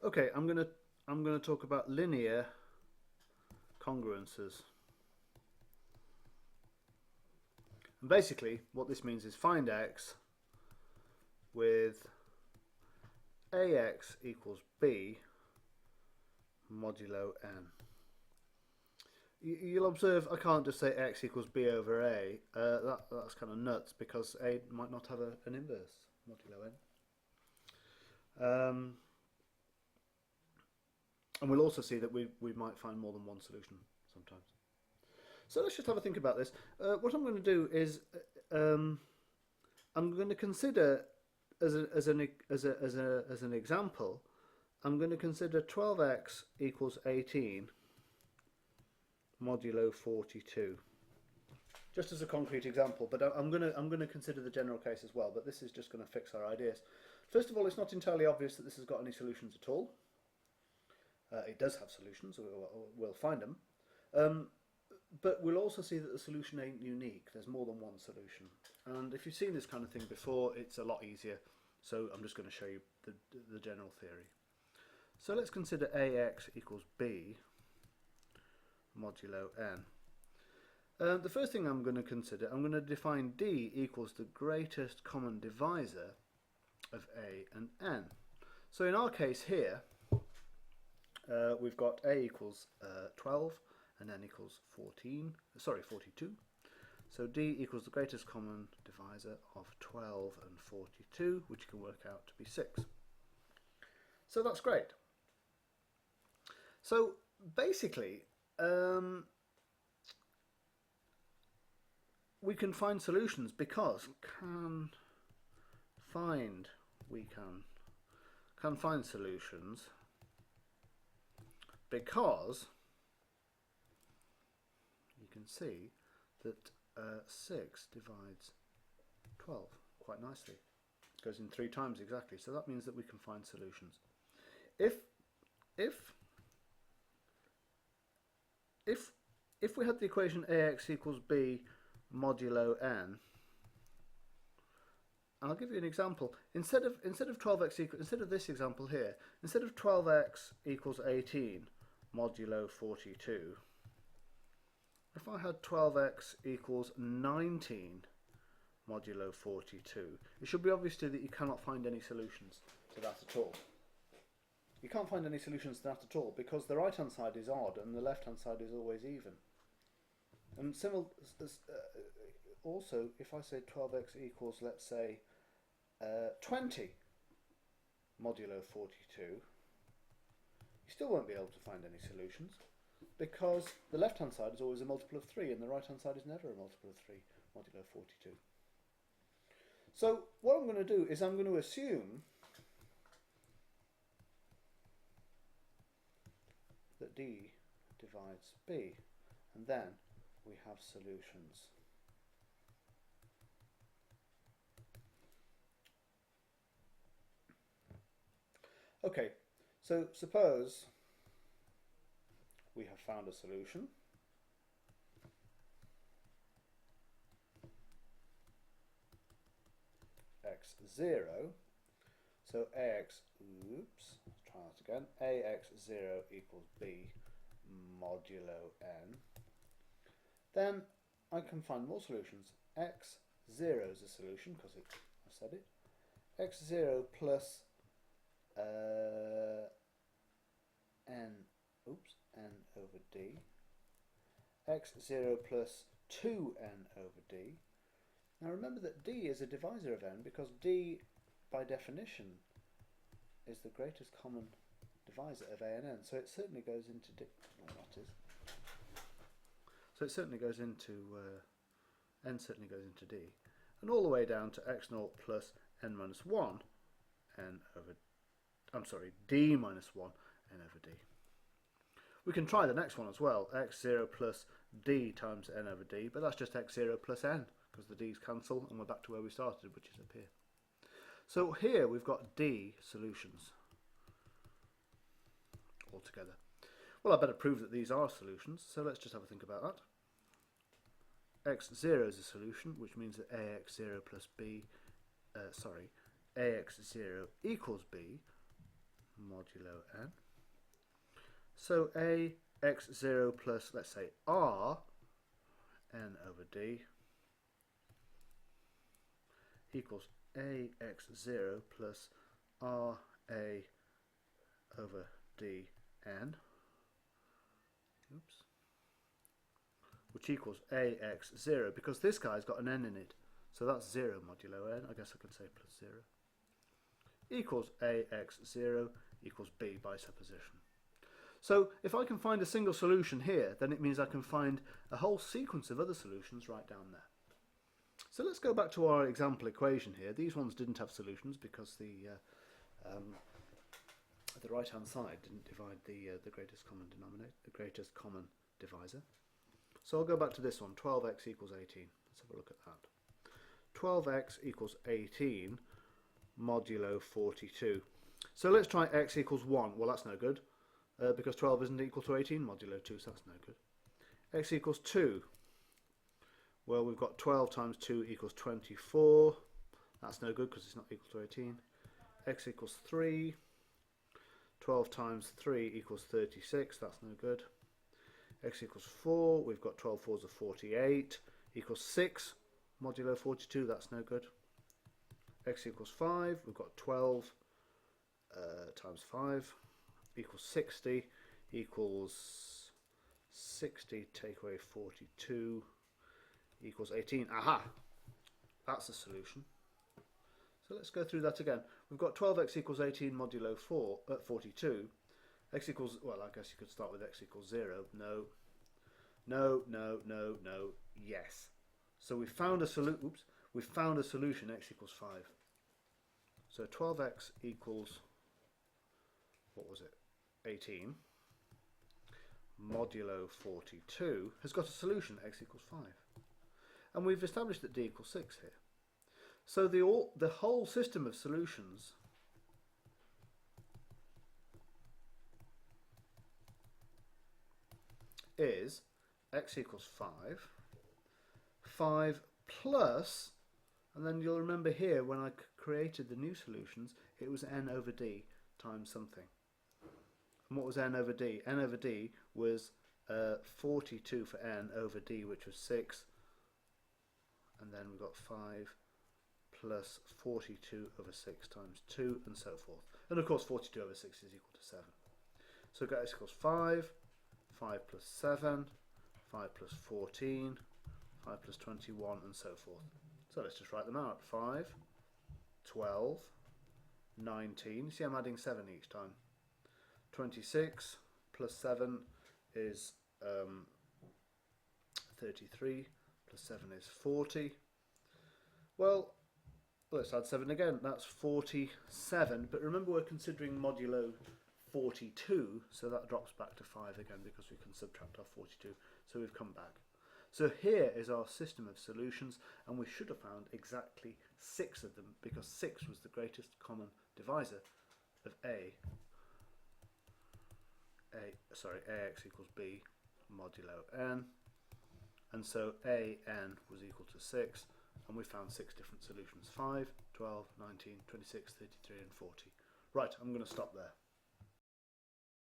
Okay, I'm gonna talk about linear congruences. And basically, what this means is find x with ax equals b modulo n. You'll observe I can't just say x equals b over a. That's kind of nuts because a might not have an inverse modulo n. And we'll also see that we might find more than one solution sometimes. So let's just have a think about this. What I'm going to do is I'm going to consider as an example. I'm going to consider 12x equals 18 modulo 42. Just as a concrete example, but I'm going to consider the general case as well. But this is just going to fix our ideas. First of all, it's not entirely obvious that this has got any solutions at all. It does have solutions. We'll find them. But we'll also see that the solution ain't unique. There's more than one solution. And if you've seen this kind of thing before, it's a lot easier. So I'm just going to show you the general theory. So let's consider ax equals b modulo n. The first thing I'm going to consider, I'm going to define d equals the greatest common divisor of a and n. So in our case here, we've got a equals 12 and n equals 42. So d equals the greatest common divisor of 12 and 42, which can work out to be 6. So that's great. So basically, we can find solutions because we can find solutions because you can see that 6 divides 12 quite nicely. It goes in 3 times exactly, so that means that we can find solutions. If we had the equation ax equals b modulo n, I'll give you an example. Instead of 12x equals, instead of this example here, instead of 12x equals 18 modulo 42, if I had 12x equals 19 modulo 42, it should be obvious to you that you cannot find any solutions to that at all. You can't find any solutions to that at all because the right hand side is odd and the left hand side is always even. And also, if I say 12x equals, let's say, 20 modulo 42, you still won't be able to find any solutions because the left hand side is always a multiple of 3 and the right hand side is never a multiple of 3 modulo 42. So what I'm going to do is I'm going to assume that d divides b, and then we have solutions. Okay, so suppose we have found a solution. x0, so ax, let's try that again, ax0 equals b modulo n. Then I can find more solutions. x0 is a solution because I said it. x0 plus n over d. x0 plus 2n over d. Now remember that d is a divisor of n because d, by definition, is the greatest common divisor of a and n. So it certainly goes into d. Well, that is. So it certainly goes into n certainly goes into d, and all the way down to x0 plus n minus 1 n over. I'm sorry, d minus 1 n over d. We can try the next one as well, x0 plus d times n over d, but that's just x0 plus n because the d's cancel and we're back to where we started, which is up here. So here we've got d solutions altogether. Well, I better prove that these are solutions, so let's just have a think about that. x0 is a solution, which means that ax0 plus b, ax0 equals b modulo n. So ax0 plus, let's say, r n over d equals ax0 plus ra over dn, oops, which equals ax0, because this guy's got an n in it, so that's 0 modulo n, I guess I could say plus 0, equals ax0 equals b by supposition. So if I can find a single solution here, then it means I can find a whole sequence of other solutions right down there. So let's go back to our example equation here. These ones didn't have solutions because the right hand side didn't divide the greatest common denominator, the greatest common divisor. So I'll go back to this one, 12x equals 18. Let's have a look at that. 12x equals 18 modulo 42. So let's try x equals 1. Well, that's no good, because 12 isn't equal to 18 modulo 2, so that's no good. X equals 2. Well, we've got 12 times 2 equals 24. That's no good because it's not equal to 18. X equals 3. 12 times 3 equals 36. That's no good. X equals 4. We've got 12 fours are 48. Equals 6 modulo 42. That's no good. X equals 5. We've got 12 times 5 equals 60. Equals 60 take away 42 equals 18. Aha! That's a solution. So let's go through that again. We've got 12x equals 18 modulo 42. X equals, well, I guess you could start with x equals 0. No. No, no, no, no. Yes. So we found a solution. Oops. We found a solution. X equals 5. So 12x equals, what was it? 18 modulo 42 has got a solution. X equals 5. And we've established that d equals 6 here. So the whole system of solutions is x equals 5, 5 plus, and then you'll remember here when I created the new solutions, it was n over d times something. And what was n over d? N over d was 42 for n over d, which was 6. And then we've got 5 plus 42 over 6 times 2, and so forth. And of course 42 over 6 is equal to 7. So we've got x equals 5, 5 plus 7, 5 plus 14, 5 plus 21, and so forth. So let's just write them out. 5, 12, 19, see I'm adding 7 each time. 26 plus 7 is 33. Plus 7 is 40. Well, let's add 7 again. That's 47. But remember, we're considering modulo 42, so that drops back to 5 again because we can subtract our 42. So we've come back. So here is our system of solutions, and we should have found exactly 6 of them because 6 was the greatest common divisor of ax equals b modulo n. And so an was equal to 6, and we found 6 different solutions: 5, 12, 19, 26, 33 and 40. Right, I'm going to stop there.